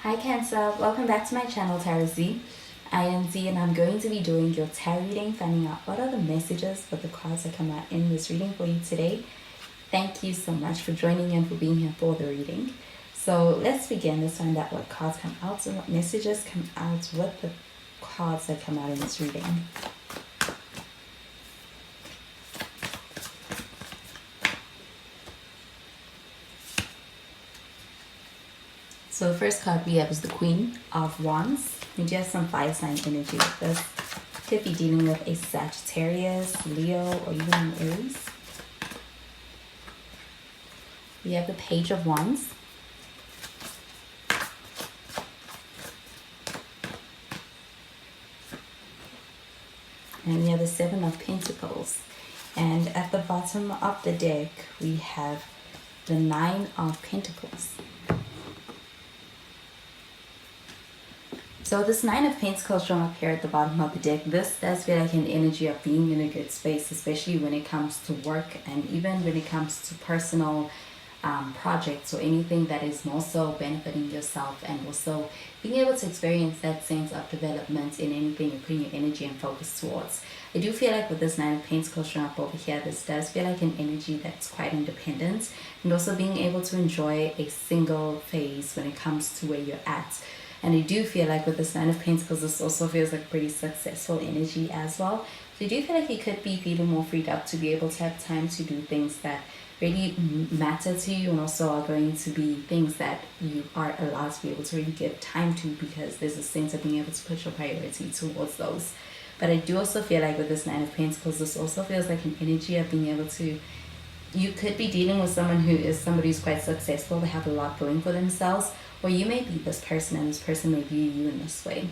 Hi Cancer, welcome back to my channel Tarot Z. I am Z and I'm going to be doing your tarot reading, finding out what are the messages for the cards that come out in this reading for you today. Thank you so much for joining and for being here for the reading. So let's begin. Let's find out what cards come out and what messages come out with the cards that come out in this reading. So the first card we have is the Queen of Wands. We do have some fire sign energy with this. Could be dealing with a Sagittarius, Leo, or even an Aries. We have the Page of Wands. And we have the Seven of Pentacles. And at the bottom of the deck, we have the Nine of Pentacles. So this Nine of Pentacles showing up here at the bottom of the deck, this does feel like an energy of being in a good space, especially when it comes to work and even when it comes to personal projects or anything that is more so benefiting yourself, and also being able to experience that sense of development in anything you're putting your energy and focus towards. I do feel like with this Nine of Pentacles showing up over here, this does feel like an energy that's quite independent, and also being able to enjoy a single phase when it comes to where you're at. And I do feel like with this Nine of Pentacles, this also feels like pretty successful energy as well. So I do feel like you could be feeling more freed up to be able to have time to do things that really matter to you, and also are going to be things that you are allowed to be able to really give time to, because there's a sense of being able to put your priority towards those. But I do also feel like with this Nine of Pentacles, this also feels like an energy of being able to, you could be dealing with someone who is somebody who's quite successful, they have a lot going for themselves, or you may be this person and this person may view you in this way.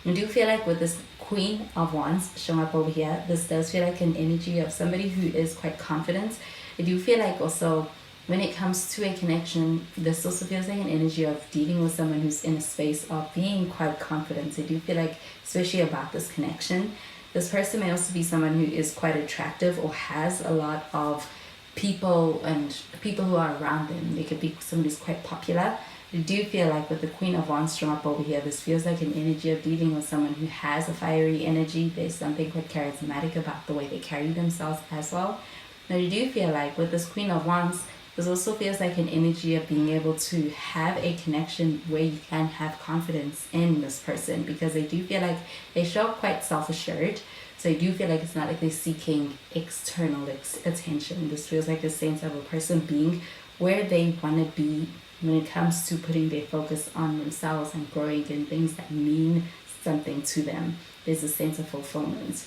I do feel like with this Queen of Wands showing up over here, this does feel like an energy of somebody who is quite confident. I do feel like also when it comes to a connection, this also feels like an energy of dealing with someone who's in a space of being quite confident. I do feel like, especially about this connection, this person may also be someone who is quite attractive or has a lot of people and people who are around them. They could be somebody who's quite popular. I do feel like with the Queen of Wands strung up over here, this feels like an energy of dealing with someone who has a fiery energy. There's something quite charismatic about the way they carry themselves as well. Now I do feel like with this Queen of Wands, this also feels like an energy of being able to have a connection where you can have confidence in this person, because I do feel like they show up quite self-assured. So I do feel like it's not like they're seeking external attention. This feels like a sense of a person being where they want to be when it comes to putting their focus on themselves and growing in things that mean something to them. There's a sense of fulfillment.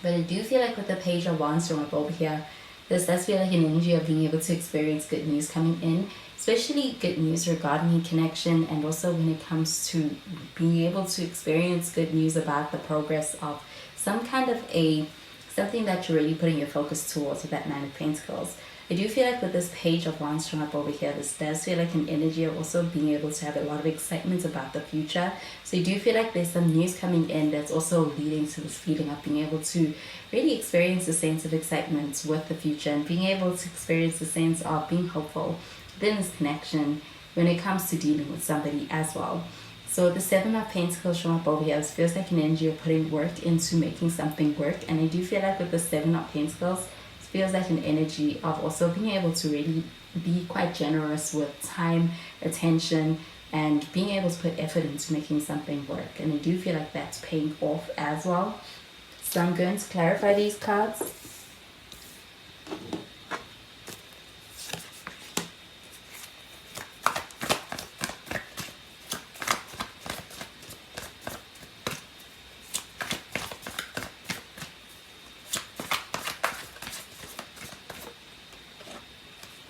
But I do feel like with the Page of Wands from up over here, this does feel like an energy of being able to experience good news coming in, especially good news regarding a connection, and also when it comes to being able to experience good news about the progress of some kind of something that you're really putting your focus towards with that Nine of Pentacles. I do feel like with this Page of Wands showing up over here, this does feel like an energy of also being able to have a lot of excitement about the future. So I do feel like there's some news coming in that's also leading to this feeling of being able to really experience a sense of excitement with the future, and being able to experience a sense of being hopeful within this connection when it comes to dealing with somebody as well. So the Seven of Pentacles showing up over here, this feels like an energy of putting work into making something work. And I do feel like with the Seven of Pentacles, feels like an energy of also being able to really be quite generous with time, attention, and being able to put effort into making something work. And I do feel like that's paying off as well. So I'm going to clarify these cards.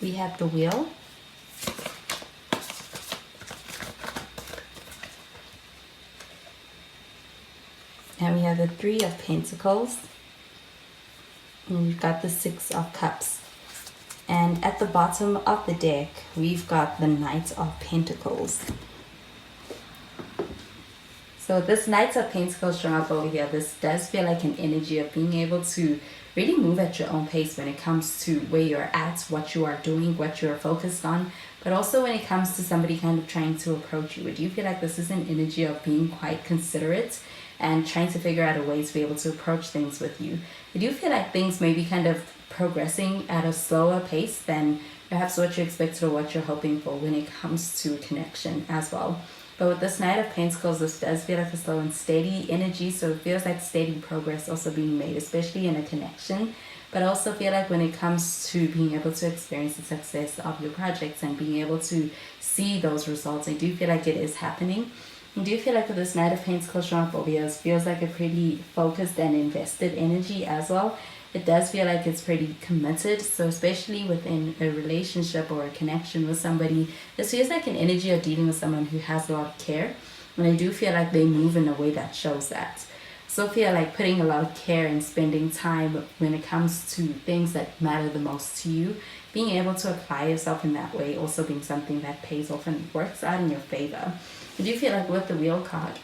We have the Wheel, and we have the Three of Pentacles, and we've got the Six of Cups. And at the bottom of the deck, we've got the Knight of Pentacles. So this Knight of Pentacles showing up over here, this does feel like an energy of being able to really move at your own pace when it comes to where you're at, what you are doing, what you're focused on. But also when it comes to somebody kind of trying to approach you, do you feel like this is an energy of being quite considerate and trying to figure out a way to be able to approach things with you? I do feel like things may be kind of progressing at a slower pace than perhaps what you expected or what you're hoping for when it comes to connection as well. But with this Knight of Pentacles, this does feel like a slow and steady energy, so it feels like steady progress also being made, especially in a connection. But I also feel like when it comes to being able to experience the success of your projects and being able to see those results, I do feel like it is happening. I do feel like with this Knight of Pentacles showing up over here, it feels like a pretty focused and invested energy as well. It does feel like it's pretty committed, so especially within a relationship or a connection with somebody, this feels like an energy of dealing with someone who has a lot of care, and I do feel like they move in a way that shows that. So I feel like putting a lot of care and spending time when it comes to things that matter the most to you, being able to apply yourself in that way also being something that pays off and works out in your favor. I do feel like with the Wheel card,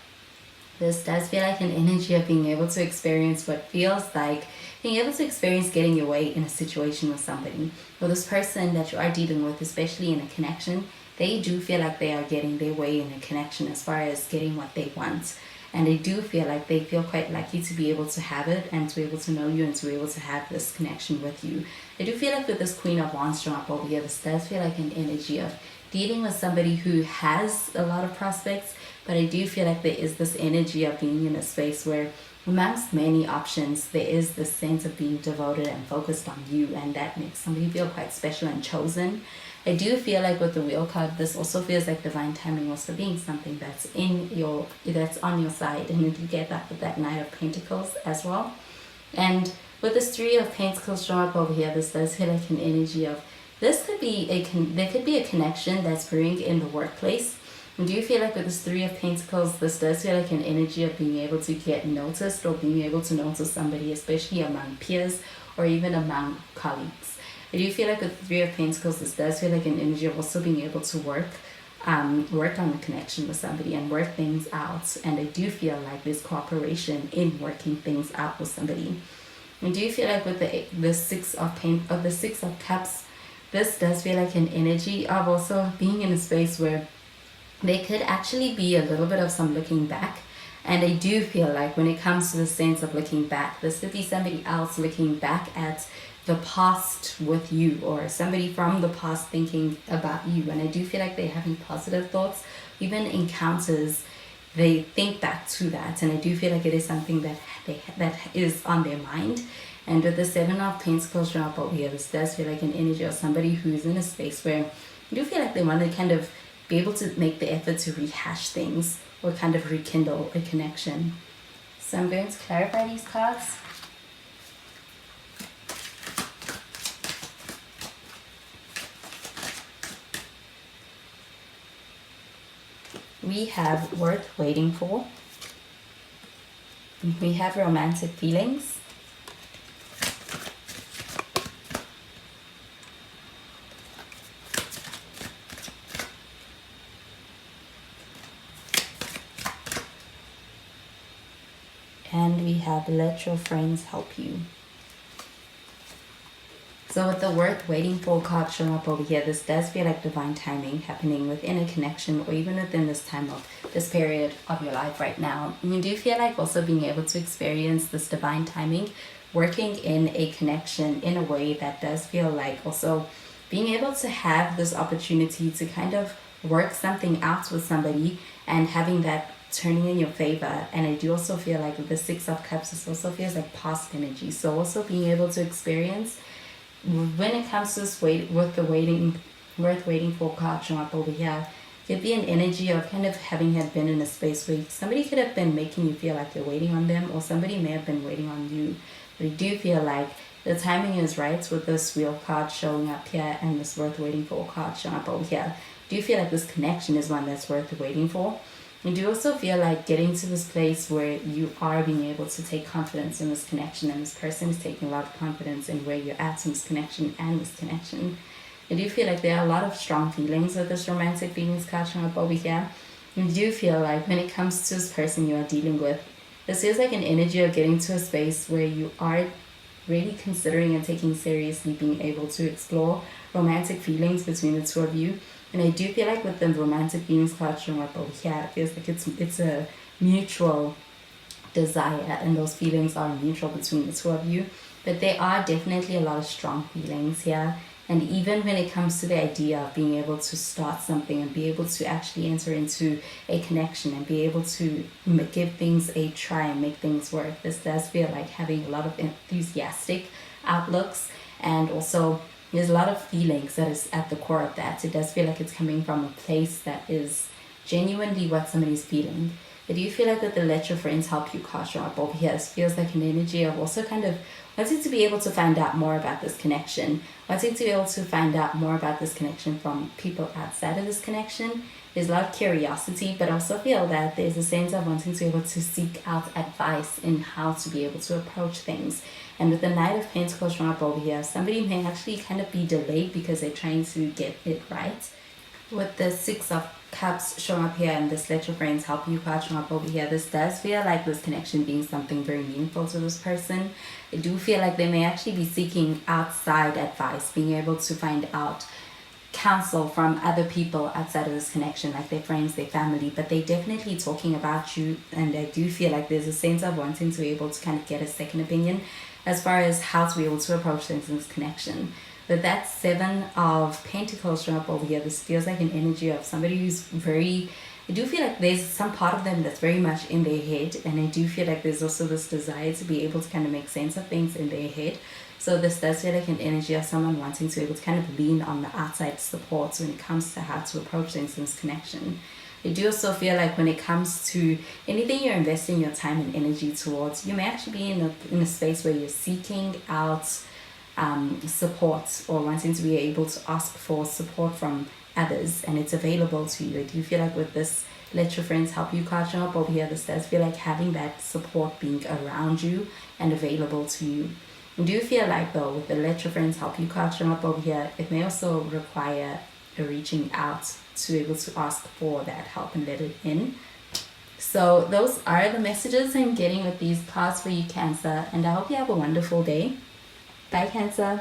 this does feel like an energy of being able to experience what feels like being able to experience getting your way in a situation with somebody. Or this person that you are dealing with, especially in a connection, they do feel like they are getting their way in a connection as far as getting what they want. And they do feel like they feel quite lucky to be able to have it and to be able to know you and to be able to have this connection with you. I do feel like with this Queen of Wands drawn up over here, this does feel like an energy of dealing with somebody who has a lot of prospects, but I do feel like there is this energy of being in a space where amongst many options, there is this sense of being devoted and focused on you, and that makes somebody feel quite special and chosen. I do feel like with the Wheel card, this also feels like divine timing also being something that's that's on your side, and you get that with that Knight of Pentacles as well. And with this Three of Pentacles showing up over here, this does feel like an energy of this could be there could be a connection that's brewing in the workplace. And do you feel like with this Three of Pentacles, this does feel like an energy of being able to get noticed or being able to notice somebody, especially among peers or even among colleagues? I do feel like with the Three of Pentacles, this does feel like an energy of also being able to work on a connection with somebody and work things out. And I do feel like there's cooperation in working things out with somebody. And do you feel like with the Six of Cups, this does feel like an energy of also being in a space where there could actually be a little bit of some looking back. And I do feel like when it comes to the sense of looking back, this could be somebody else looking back at the past with you, or somebody from the past thinking about you. And I do feel like they're having positive thoughts, even encounters, they think back to that. And I do feel like it is something that is on their mind. And with the Seven of Pentacles drawn up over here, this does feel like an energy of somebody who's in a space where you do feel like they want to kind of be able to make the effort to rehash things or kind of rekindle a connection. So I'm going to clarify these cards. We have worth waiting for. We have romantic feelings. And we have let your friends help you. So with the worth waiting for card showing up over here, this does feel like divine timing happening within a connection or even within this time of this period of your life right now. And you do feel like also being able to experience this divine timing working in a connection in a way that does feel like also being able to have this opportunity to kind of work something out with somebody and having that turning in your favor. And I do also feel like with the Six of Cups, this also feels like past energy. So also being able to experience when it comes to this worth waiting for card showing up over here, could be an energy of kind of having had been in a space where somebody could have been making you feel like you're waiting on them, or somebody may have been waiting on you. But I do feel like the timing is right with this Wheel card showing up here and this worth waiting for card showing up over here. I do feel like this connection is one that's worth waiting for. I do also feel like getting to this place where you are being able to take confidence in this connection, and this person is taking a lot of confidence in where you're at in this connection and this connection. I do feel like there are a lot of strong feelings with this romantic feelings card showing up over here. I do feel like when it comes to this person you are dealing with, this feels like an energy of getting to a space where you are really considering and taking seriously being able to explore romantic feelings between the two of you. And I do feel like with the romantic feelings card showing up over here, it feels like it's a mutual desire, and those feelings are mutual between the two of you. But there are definitely a lot of strong feelings here. And even when it comes to the idea of being able to start something and be able to actually enter into a connection and be able to give things a try and make things work, this does feel like having a lot of enthusiastic outlooks. And also there's a lot of feelings that is at the core of that. It does feel like it's coming from a place that is genuinely what somebody's feeling. But do you feel like with the let your friends help you card show up over here, this feels like an energy of also kind of wanting to be able to find out more about this connection, wanting to be able to find out more about this connection from people outside of this connection. There's a lot of curiosity, but also feel that there's a sense of wanting to be able to seek out advice in how to be able to approach things. And with the Knight of Pentacles showing up over here, somebody may actually kind of be delayed because they're trying to get it right. With the Six of Cups showing up here and this let your friends help you card showing up over here, this does feel like this connection being something very meaningful to this person. I do feel like they may actually be seeking outside advice, being able to find out counsel from other people outside of this connection, like their friends, their family, but they definitely talking about you. And I do feel like there's a sense of wanting to be able to kind of get a second opinion as far as how to be able to approach things in this connection. But that Seven of Pentacles showing up over here, this feels like an energy of somebody who's very, I do feel like there's some part of them that's very much in their head, and I do feel like there's also this desire to be able to kind of make sense of things in their head. So this does feel like an energy of someone wanting to be able to kind of lean on the outside support when it comes to how to approach things in this connection. I do also feel like when it comes to anything you're investing your time and energy towards, you may actually be in a space where you're seeking out support or wanting to be able to ask for support from others, and it's available to you. Do you feel like with this let your friends help you card showing up over here, this does feel like having that support being around you and available to you. And do you feel like though with the let your friends help you card showing up over here, it may also require a reaching out to be able to ask for that help and let it in. So those are the messages I'm getting with these cards for you, Cancer, and I hope you have a wonderful day. Bye, Cancer.